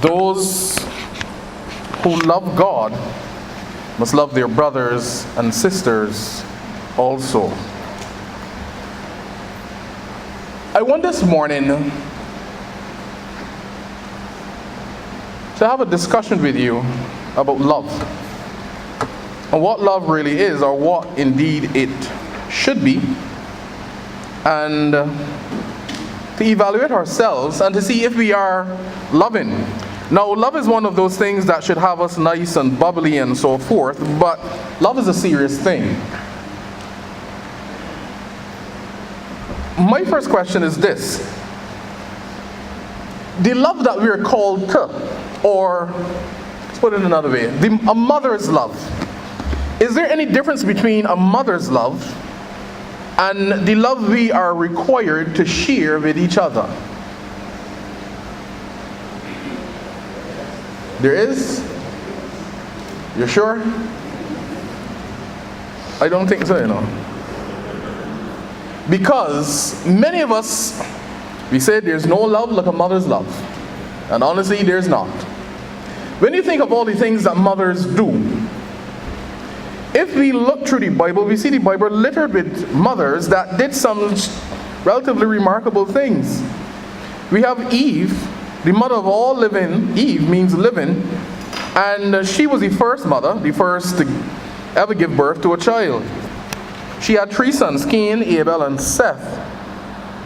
those who love God must love their brothers and sisters also. I want this morning to have a discussion with you about love and what love really is, or what indeed it should be, and to evaluate ourselves and to see if we are loving. Now, love is one of those things that should have us nice and bubbly and so forth, but love is a serious thing. My first question is this: the love that we are called to, or let's put it another way, a mother's love. Is there any difference between a mother's love and the love we are required to share with each other? There is? You're sure? I don't think so, you know. Because many of us, we say there's no love like a mother's love. And honestly, there's not. When you think of all the things that mothers do, if we look through the Bible, we see the Bible littered with mothers that did some relatively remarkable things. We have Eve, the mother of all living. Eve means living, and she was the first mother, the first to ever give birth to a child. She had 3 sons, Cain, Abel, and Seth.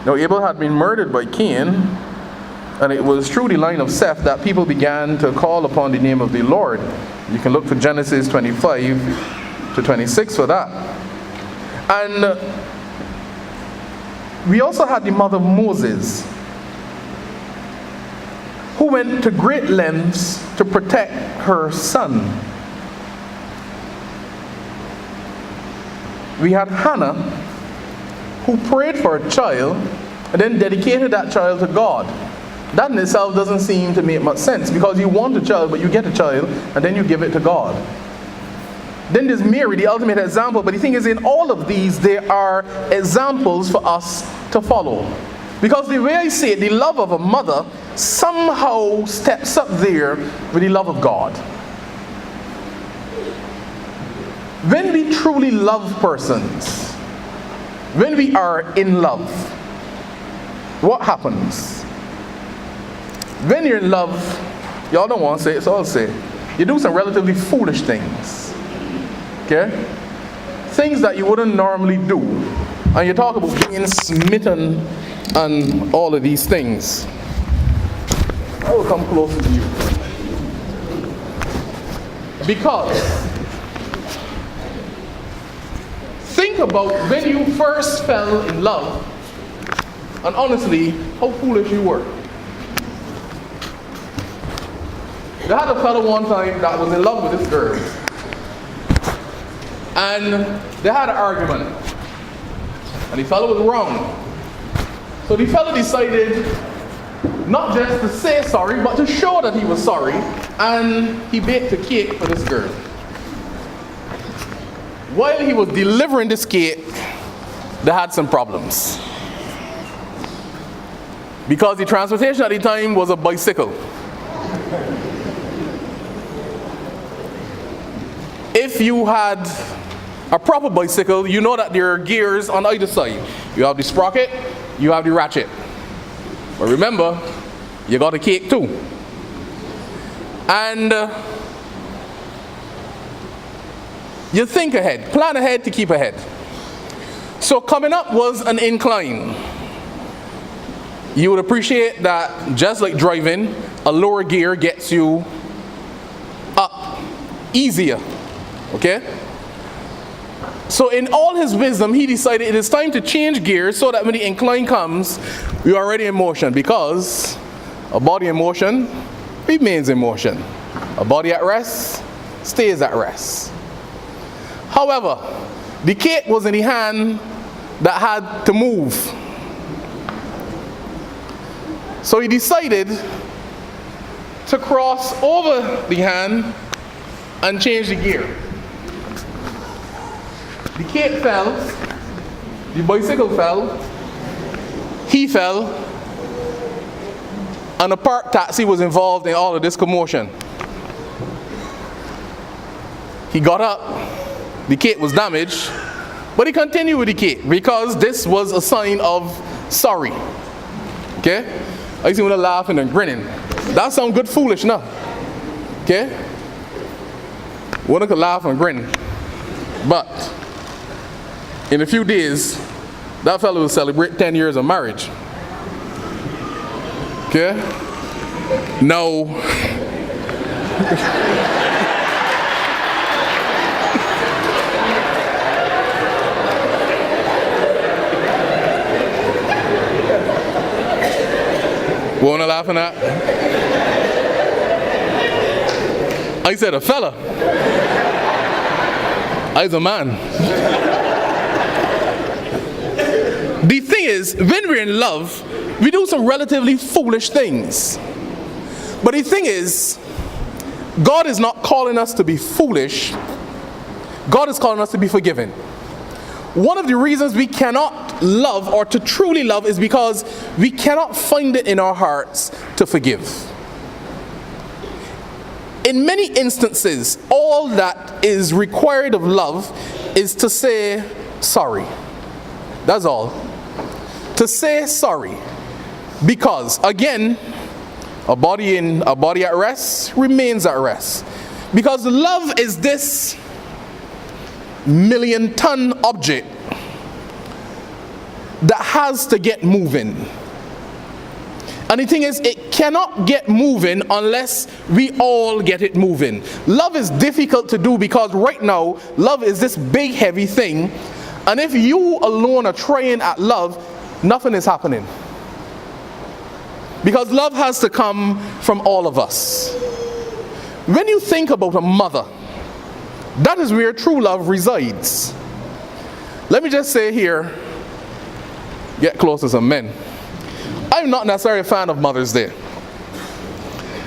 Now, Abel had been murdered by Cain, and it was through the line of Seth that people began to call upon the name of the Lord. You can look to Genesis 25 to 26 for that. And we also had the mother of Moses, who went to great lengths to protect her son. We had Hannah, who prayed for a child and then dedicated that child to God. That in itself doesn't seem to make much sense, because you want a child, but you get a child and then you give it to God. Then there's Mary, the ultimate example. But the thing is, in all of these, there are examples for us to follow. Because the way I say it, the love of a mother somehow steps up there with the love of God. When we truly love persons, when we are in love, what happens? When you're in love, y'all don't want to say it, so I'll say it. You do some relatively foolish things. Okay? Things that you wouldn't normally do. And you talk about being smitten and all of these things. I will come closer to you. Because think about when you first fell in love, and honestly, how foolish you were. I had a fellow one time that was in love with this girl. And they had an argument. And the fellow was wrong. So the fellow decided not just to say sorry, but to show that he was sorry. And he baked a cake for this girl. While he was delivering this cake, they had some problems. Because the transportation at the time was a bicycle. If you had a proper bicycle, you know that there are gears on either side. You have the sprocket, you have the ratchet. But remember, you got a cake too. And you think ahead, plan ahead to keep ahead. So coming up was an incline. You would appreciate that, just like driving, a lower gear gets you up easier. Okay? So in all his wisdom, he decided it is time to change gears so that when the incline comes, we are already in motion, because a body in motion remains in motion. A body at rest stays at rest. However, the cake was in the hand that had to move. So he decided to cross over the hand and change the gear. The cake fell, the bicycle fell, he fell, and a park taxi was involved in all of this commotion. He got up, the cake was damaged, but he continued with the cake because this was a sign of sorry. Okay? I see one laughing and grinning. That sounds good foolish now. Okay? One could laugh and grin. But in a few days, that fellow will celebrate 10 years of marriage. Okay? No. What am I laughing at? I said a fella. I was a man. The thing is, when we're in love, we do some relatively foolish things. But the thing is, God is not calling us to be foolish. God is calling us to be forgiven. One of the reasons we cannot love or to truly love is because we cannot find it in our hearts to forgive. In many instances, all that is required of love is to say sorry. That's all. To say sorry. Because, again, a body at rest remains at rest. Because love is this million-ton object that has to get moving. And the thing is, it cannot get moving unless we all get it moving. Love is difficult to do because right now, love is this big, heavy thing. And if you alone are trying at love, nothing is happening. Because love has to come from all of us. When you think about a mother, that is where true love resides. Let me just say here, get close to some men. I'm not necessarily a fan of Mother's Day.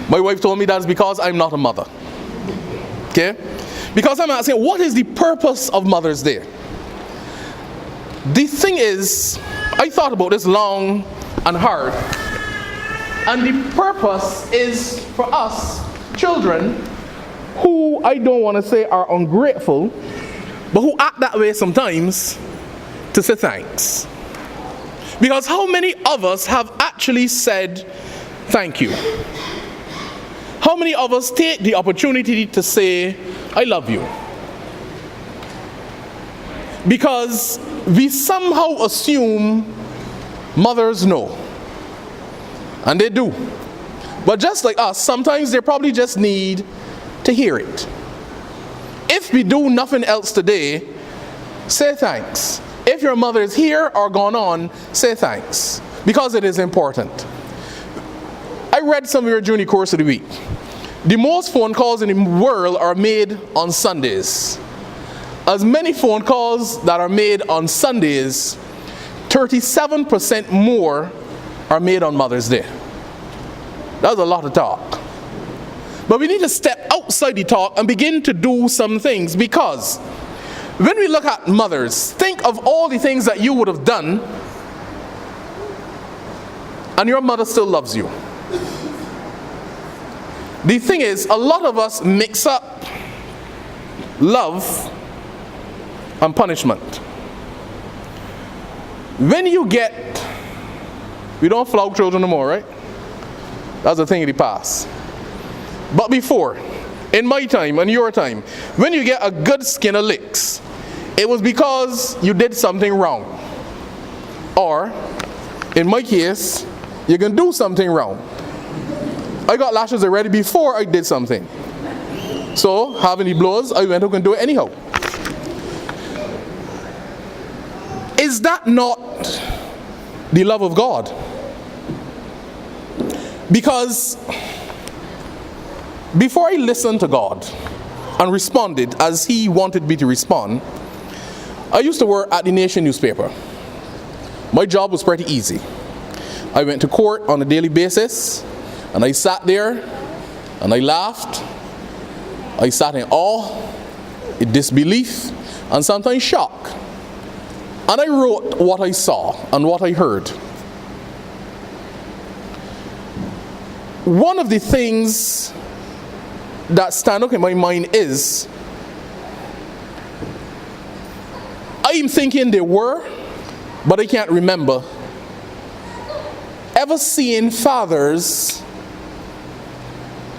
My wife told me that's because I'm not a mother. Okay? Because I'm asking, what is the purpose of Mother's Day? The thing is, I thought about this long and hard. And the purpose is for us, children, who I don't want to say are ungrateful, but who act that way sometimes, to say thanks. Because how many of us have actually said thank you? How many of us take the opportunity to say, I love you? Because we somehow assume mothers know. And they do. But just like us, sometimes they probably just need to hear it. If we do nothing else today, say thanks. If your mother is here or gone on, say thanks. Because it is important. I read some of your junior course of the week. The most phone calls in the world are made on Sundays. As many phone calls that are made on Sundays, 37% more are made on Mother's Day. That's a lot of talk. But we need to step outside the talk and begin to do some things, because when we look at mothers, think of all the things that you would have done and your mother still loves you. The thing is, a lot of us mix up love and punishment. When you we don't flog children no more, right? That's a thing of the past. But before, in my time and your time, when you get a good skin of licks, it was because you did something wrong. Or, in my case, you can do something wrong. I got lashes already before I did something. So, having the blows, I went who can do it anyhow. Is that not the love of God? Because before I listened to God and responded as He wanted me to respond, I used to work at the Nation newspaper. My job was pretty easy. I went to court on a daily basis, and I sat there and I laughed. I sat in awe, in disbelief, and sometimes shock. And I wrote what I saw and what I heard. one of the things that stand up in my mind is, I'm thinking they were, but I can't remember ever seeing fathers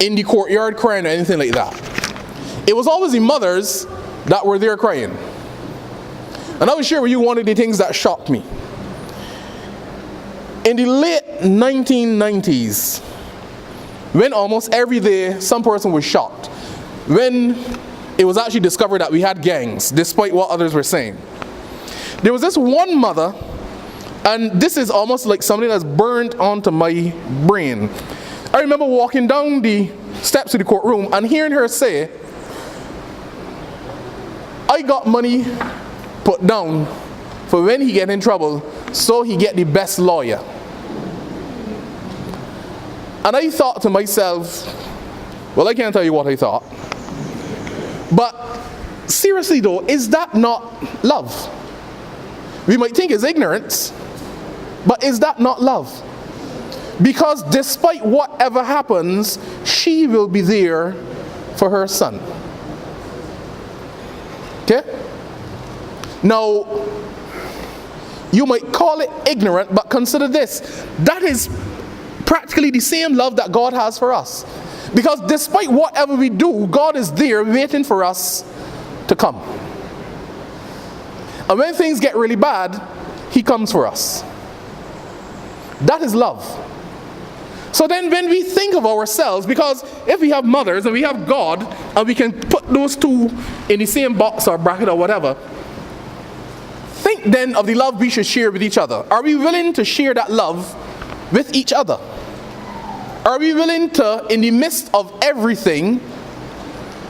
in the courtyard crying or anything like that. It was always the mothers that were there crying. And I will share with you one of the things that shocked me. In the late 1990s, when almost every day some person was shot, when it was actually discovered that we had gangs, despite what others were saying, there was this one mother, and this is almost like something that's burned onto my brain. I remember walking down the steps of the courtroom and hearing her say, I got money put down for when he get in trouble, so he get the best lawyer. And I thought to myself, well, I can't tell you what I thought, but seriously though, is that not love? We might think it's ignorance, but is that not love? Because despite whatever happens, she will be there for her son. Okay? Now, you might call it ignorant, but consider this. That is practically the same love that God has for us. Because despite whatever we do, God is there waiting for us to come. And when things get really bad, He comes for us. That is love. So then when we think of ourselves, because if we have mothers and we have God, and we can put those two in the same box or bracket or whatever, think then of the love we should share with each other. Are we willing to share that love with each other? Are we willing to, in the midst of everything,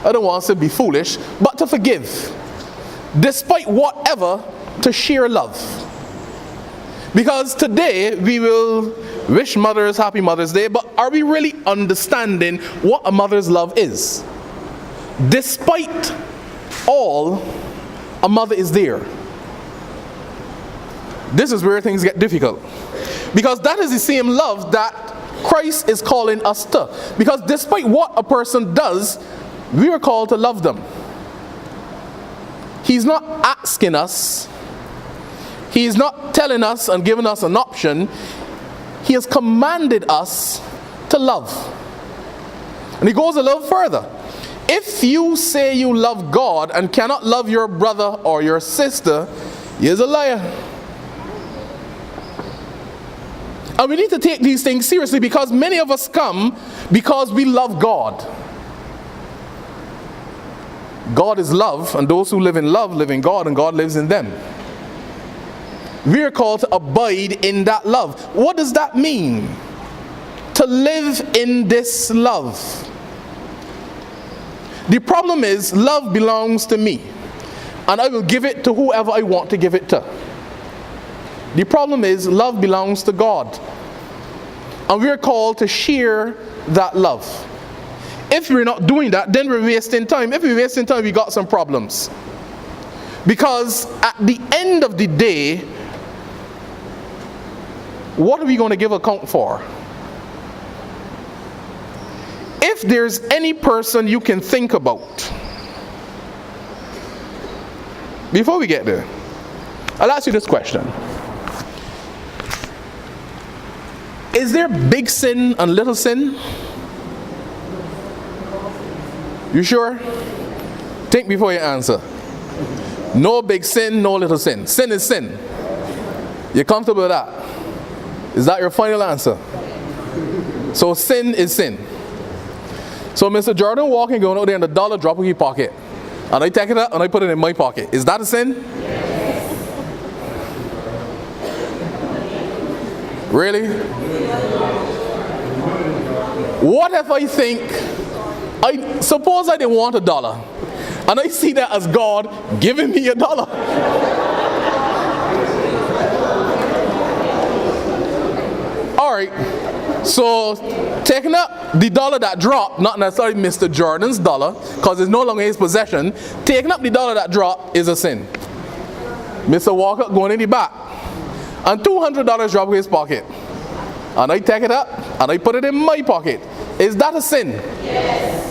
I don't want to be foolish, but to forgive, despite whatever, to share love? Because today we will wish mothers happy Mother's Day, but are we really understanding what a mother's love is? Despite all, a mother is there. This is where things get difficult. Because that is the same love that Christ is calling us to. Because despite what a person does, we are called to love them. He's not asking us. He's not telling us and giving us an option. He has commanded us to love. And he goes a little further. If you say you love God and cannot love your brother or your sister, you're a liar. And we need to take these things seriously, because many of us come because we love God. God is love, and those who live in love live in God, and God lives in them. We are called to abide in that love. What does that mean? To live in this love. The problem is, love belongs to me, and I will give it to whoever I want to give it to. The problem is, love belongs to God, and we are called to share that love. If we're not doing that, then we're wasting time. If we're wasting time, we got some problems. Because at the end of the day, what are we going to give account for? If there's any person you can think about, before we get there, I'll ask you this question. Is there big sin and little sin? You sure? Think before you answer. No big sin, no little sin. Sin is sin. You comfortable with that? Is that your final answer? So sin is sin. So Mr. Jordan walking, going out there and the dollar drop in his pocket, and I take it up and I put it in my pocket. Is that a sin? Yes. Really? What if I think, suppose I didn't want $1, and I see that as God giving me $1. Alright, so taking up the dollar that dropped, not necessarily Mr. Jordan's dollar, because it's no longer his possession, taking up the dollar that dropped is a sin. Mr. Walker going in the back, and $200 drop in his pocket, and I take it up and I put it in my pocket. Is that a sin? Yes.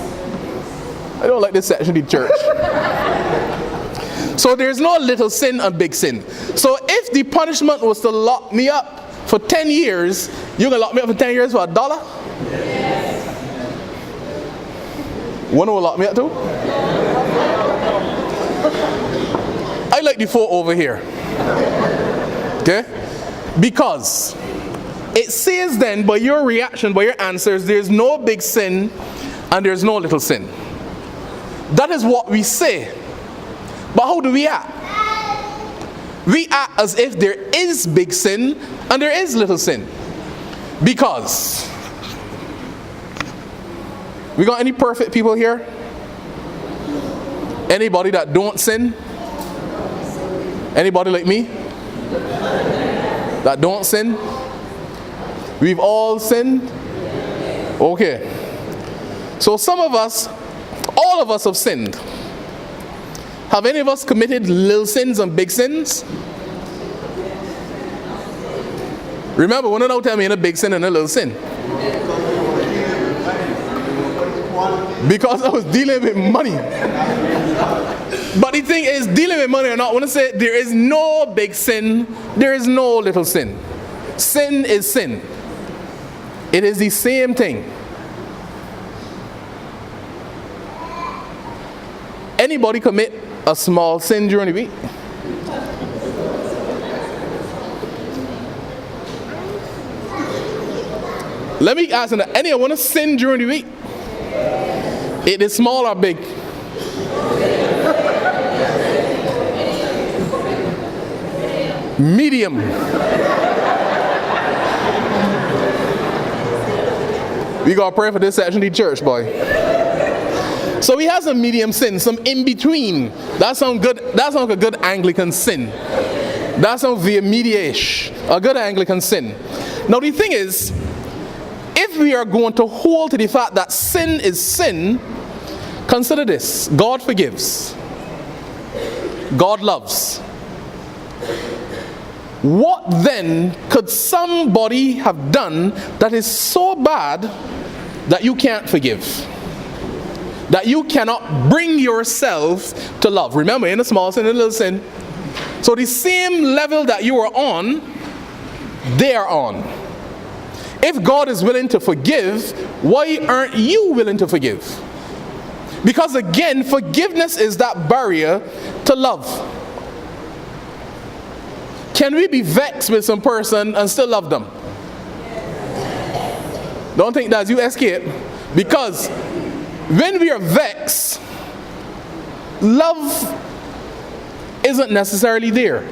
I don't like this section of the church. So there's no little sin and big sin. So if the punishment was to lock me up for 10 years, you're going to lock me up for 10 years for $1? Yes. One will lock me up too? I like the four over here. Okay? Because it says then, by your reaction, by your answers, there's no big sin and there's no little sin. That is what we say. But how do we act? We act as if there is big sin and there is little sin. Because we got any perfect people here? Anybody that don't sin? Anybody like me that don't sin? We've all sinned? Okay. So some of us, all of us have sinned. Have any of us committed little sins and big sins? Remember, we're not out telling me a big sin and a little sin. Because I was dealing with money. But the thing is, dealing with money or not, I want to say there is no big sin, there is no little sin. Sin is sin. It is the same thing. Anybody commit a small sin during the week? Let me ask you, anyone want to sin during the week? It is small or big? Medium. We gotta pray for this section of the church, boy. So we have some medium sin, some in between. That sounds good. That sounds like a good Anglican sin. That sounds via media-ish. A good Anglican sin. Now the thing is, if we are going to hold to the fact that sin is sin, consider this: God forgives. God loves. What then could somebody have done that is so bad that you can't forgive? That you cannot bring yourself to love? Remember, in a small sin and a little sin. So the same level that you are on, they are on. If God is willing to forgive, why aren't you willing to forgive? Because again, forgiveness is that barrier to love. Can we be vexed with some person and still love them? Don't think that you escape. Because when we are vexed, love isn't necessarily there.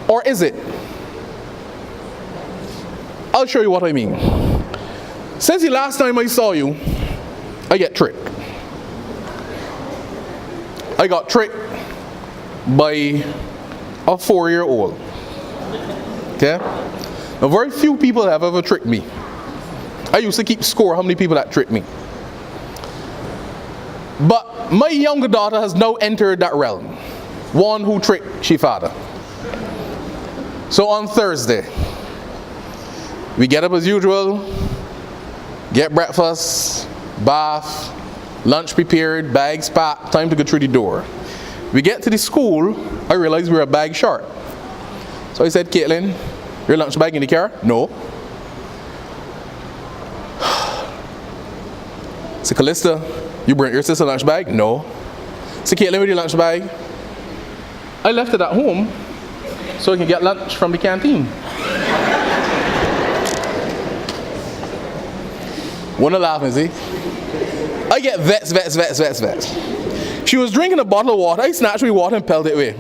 Or is it? I'll show you what I mean. Since the last time I saw you, I get tricked. I got tricked by a 4-year-old. Okay? Now, very few people have ever tricked me. I used to keep score how many people that tricked me. But my younger daughter has now entered that realm. One who tricked she father. So on Thursday, we get up as usual, get breakfast, bath, lunch prepared, bags packed, time to go through the door. We get to the school, I realized we were a bag short. So I said, Caitlin, your lunch bag in the car? No. I said, Callista, you bring your sister's lunch bag? No. I said, Caitlin, with your lunch bag? I left it at home so I can get lunch from the canteen. Wanna laugh and see? I get vexed. She was drinking a bottle of water. I snatched the water and pelted it away.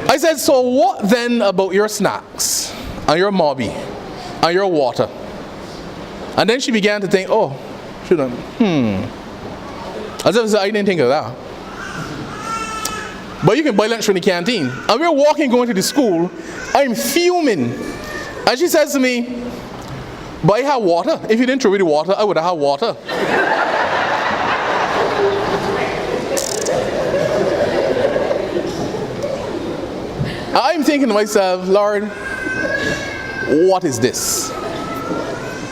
I said, so what then about your snacks and your mobby and your water? And then she began to think, oh, shouldn't. As if I didn't think of that. But you can buy lunch from the canteen. And we're walking, going to the school. I'm fuming. And she says to me, but I have water. If you didn't throw me the water, I would have had water. I'm thinking to myself, Lord, what is this?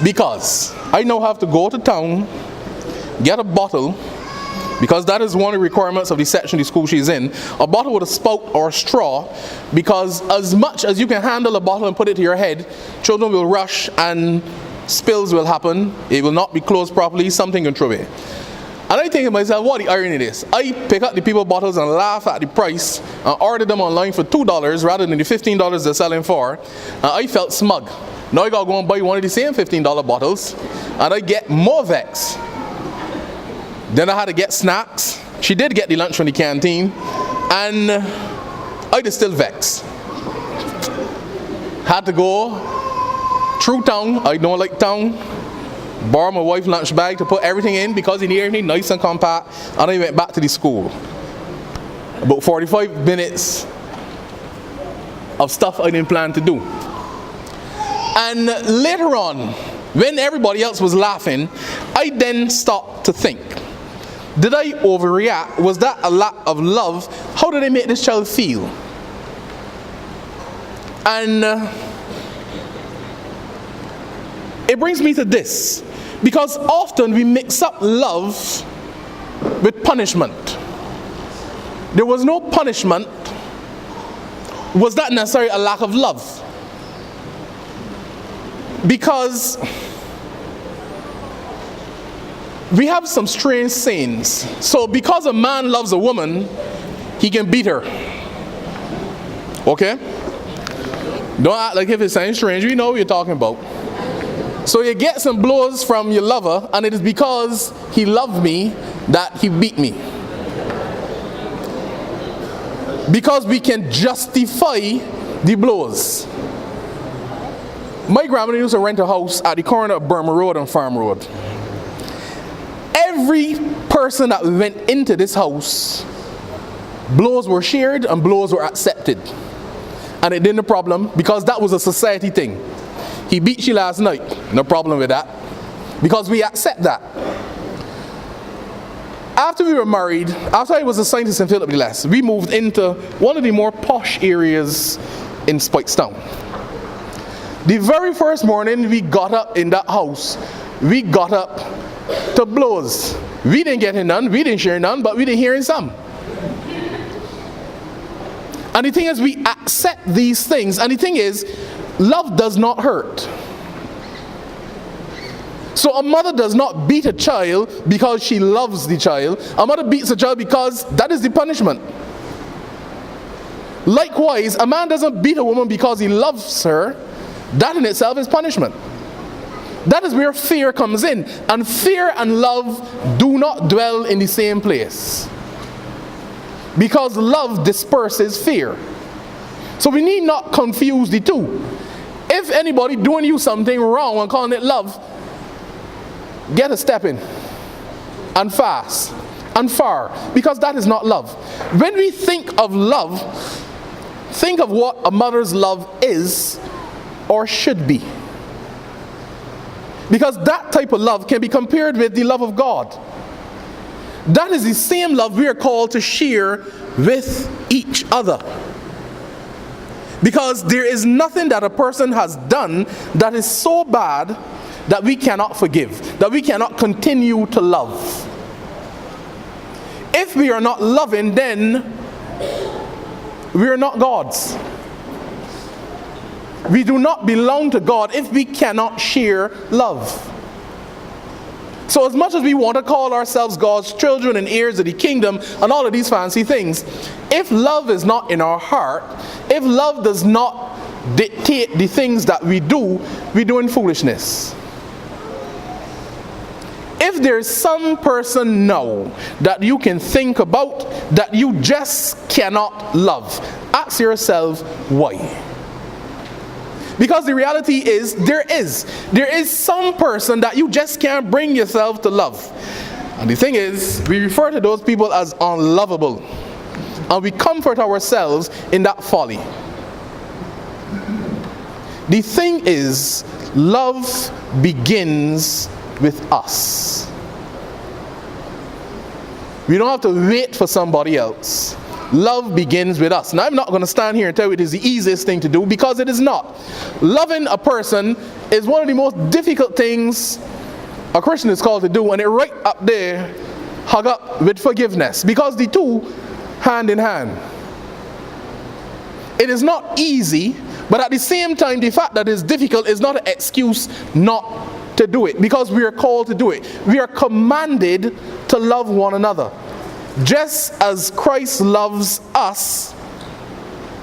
Because I now have to go to town, get a bottle, because that is one of the requirements of the section of the school she's in, a bottle with a spout or a straw, because as much as you can handle a bottle and put it to your head, children will rush and spills will happen. It will not be closed properly, something can throw it. And I think to myself, what the irony is? I pick up the people bottles and laugh at the price and order them online for $2 rather than the $15 they're selling for, and I felt smug. Now I gotta go and buy one of the same $15 bottles, and I get more vexed. Then I had to get snacks. She did get the lunch from the canteen, and I was still vexed. Had to go through town. I don't like town. Borrow my wife's lunch bag to put everything in because he needed everything nice and compact, and I went back to the school. About 45 minutes of stuff I didn't plan to do. And later on, when everybody else was laughing, I then stopped to think. Did I overreact? Was that a lack of love? How did I make this child feel? And it brings me to this. Because often we mix up love with punishment. There was no punishment. Was that necessarily a lack of love? Because we have some strange sayings. So because a man loves a woman, he can beat her. Okay? Don't act like if it's something strange. You know what you're talking about. So you get some blows from your lover, and it is because he loved me that he beat me. Because we can justify the blows. My grandmother used to rent a house at the corner of Burma Road and Farm Road. Every person that went into this house, blows were shared and blows were accepted. And it didn't a problem because that was a society thing. He beat you last night, no problem with that, because we accept that. After we were married, after I was assigned to St. Philip the Less, we moved into one of the more posh areas in Spikestown. The very first morning we got up in that house, we got up to blows. We didn't get in none, we didn't share none, but we didn't hear in some. And the thing is, we accept these things, and the thing is, love does not hurt. So a mother does not beat a child because she loves the child. A mother beats a child because that is the punishment. Likewise, a man doesn't beat a woman because he loves her. That in itself is punishment. That is where fear comes in. And fear and love do not dwell in the same place. Because love disperses fear. So we need not confuse the two. If anybody doing you something wrong and calling it love, get a step in and fast and far, because that is not love. When we think of love, think of what a mother's love is or should be. Because that type of love can be compared with the love of God. That is the same love we are called to share with each other. Because there is nothing that a person has done that is so bad that we cannot forgive, that we cannot continue to love. If we are not loving, then we are not God's. We do not belong to God if we cannot share love. So as much as we want to call ourselves God's children and heirs of the kingdom and all of these fancy things, if love is not in our heart, if love does not dictate the things that we do, we're doing foolishness. If there's some person now that you can think about that you just cannot love, ask yourself why. Because the reality is, there is some person that you just can't bring yourself to love. And the thing is, we refer to those people as unlovable. And we comfort ourselves in that folly. The thing is, love begins with us. We don't have to wait for somebody else. love begins with us. Now, I'm not going to stand here and tell you it is the easiest thing to do, because it is not. Loving a person is one of the most difficult things a Christian is called to do, and it right up there, hug up with forgiveness, because the two hand in hand. It is not easy, but at the same time, the fact that it's difficult is not an excuse not to do it, because we are called to do it. We are commanded to love one another. Just as Christ loves us,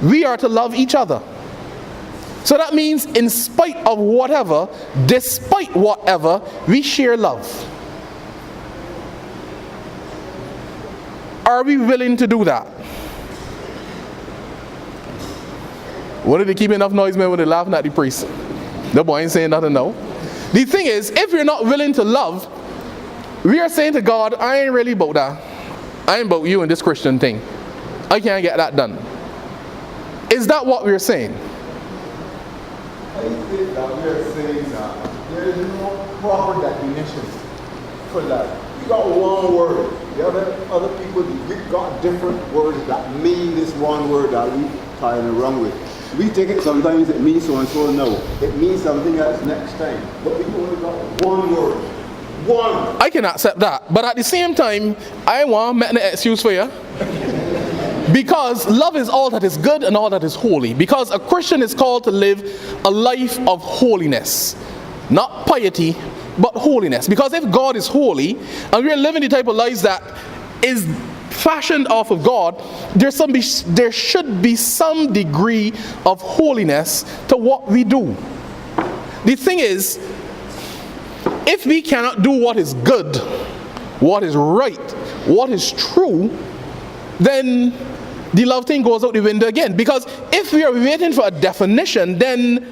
we are to love each other. So that means in spite of whatever, despite whatever, we share love. Are we willing to do that? What did they keep enough noise, man, when they're laughing at the priest? The boy ain't saying nothing now. The thing is, if you're not willing to love, we are saying to God, I ain't really about that. I ain't about you and this Christian thing. I can't get that done. Is that what we're saying? I think that we are saying that there is no proper definition for love. You got one word. The other people, we got different words that mean this one word that we tying around with. We take it sometimes it means so and so now. It means something else next time. But we only got one word. One. I can accept that. But at the same time, I want to make an excuse for you. Because love is all that is good and all that is holy. Because a Christian is called to live a life of holiness. Not piety, but holiness. Because if God is holy, and we are living the type of lives that is fashioned off of God, there should be some degree of holiness to what we do. The thing is, if we cannot do what is good, what is right, what is true, then the love thing goes out the window again. Because if we are waiting for a definition, then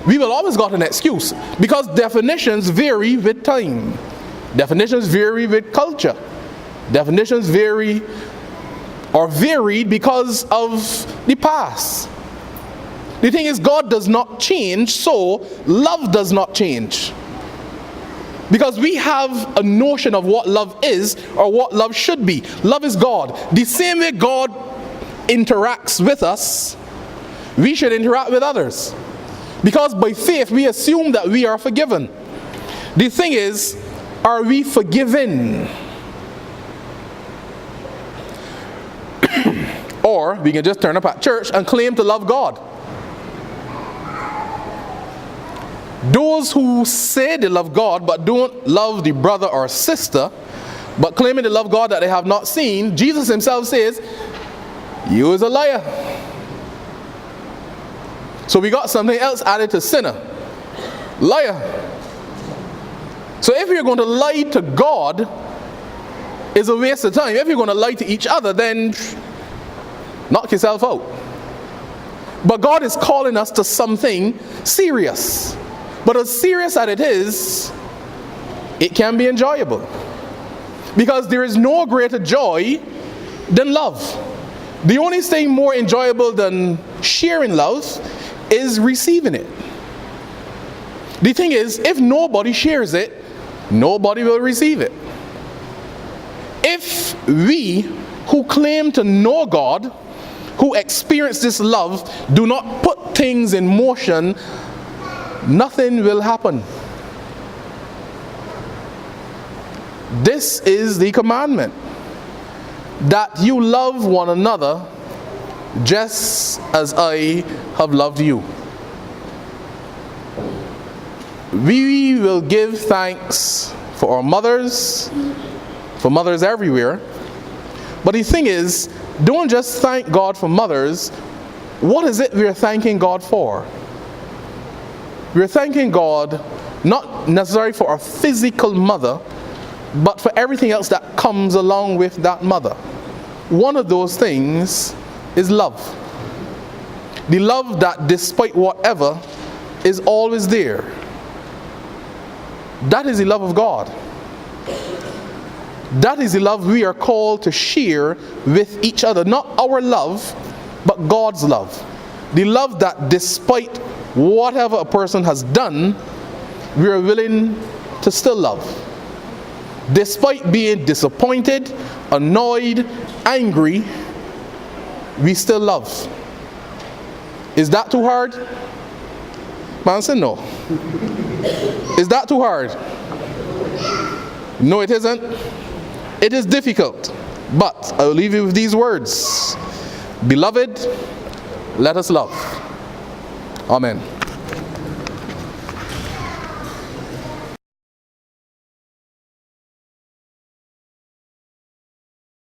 we will always got an excuse. Because definitions vary with time. Definitions vary with culture. Definitions vary or varied because of the past. The thing is, God does not change, so love does not change. Because we have a notion of what love is or what love should be. Love is God. The same way God interacts with us, we should interact with others. Because by faith, we assume that we are forgiven. The thing is, are we forgiven? Or we can just turn up at church and claim to love God. Those who say they love God but don't love the brother or sister, but claiming to love God that they have not seen, Jesus himself says, you is a liar. So we got something else added to sinner. Liar. So if you're going to lie to God, it's a waste of time. If you're going to lie to each other, then knock yourself out. But God is calling us to something serious. But as serious as it is, it can be enjoyable. Because there is no greater joy than love. The only thing more enjoyable than sharing love is receiving it. The thing is, if nobody shares it, nobody will receive it. If we who claim to know God, who experience this love, do not put things in motion, nothing will happen. This is the commandment, that you love one another just as I have loved you. We will give thanks for our mothers, for mothers everywhere. But the thing is, don't just thank God for mothers. What is it we're thanking God for? We're thanking God not necessarily for our physical mother, but for everything else that comes along with that mother. One of those things is love. The love that despite whatever is always there. That is the love of God. That is the love we are called to share with each other. Not our love, but God's love. The love that despite whatever a person has done, we are willing to still love. Despite being disappointed, annoyed, angry, we still love. Is that too hard? Man said no. Is that too hard? No, it isn't. It is difficult. But I will leave you with these words. Beloved, let us love. Amen.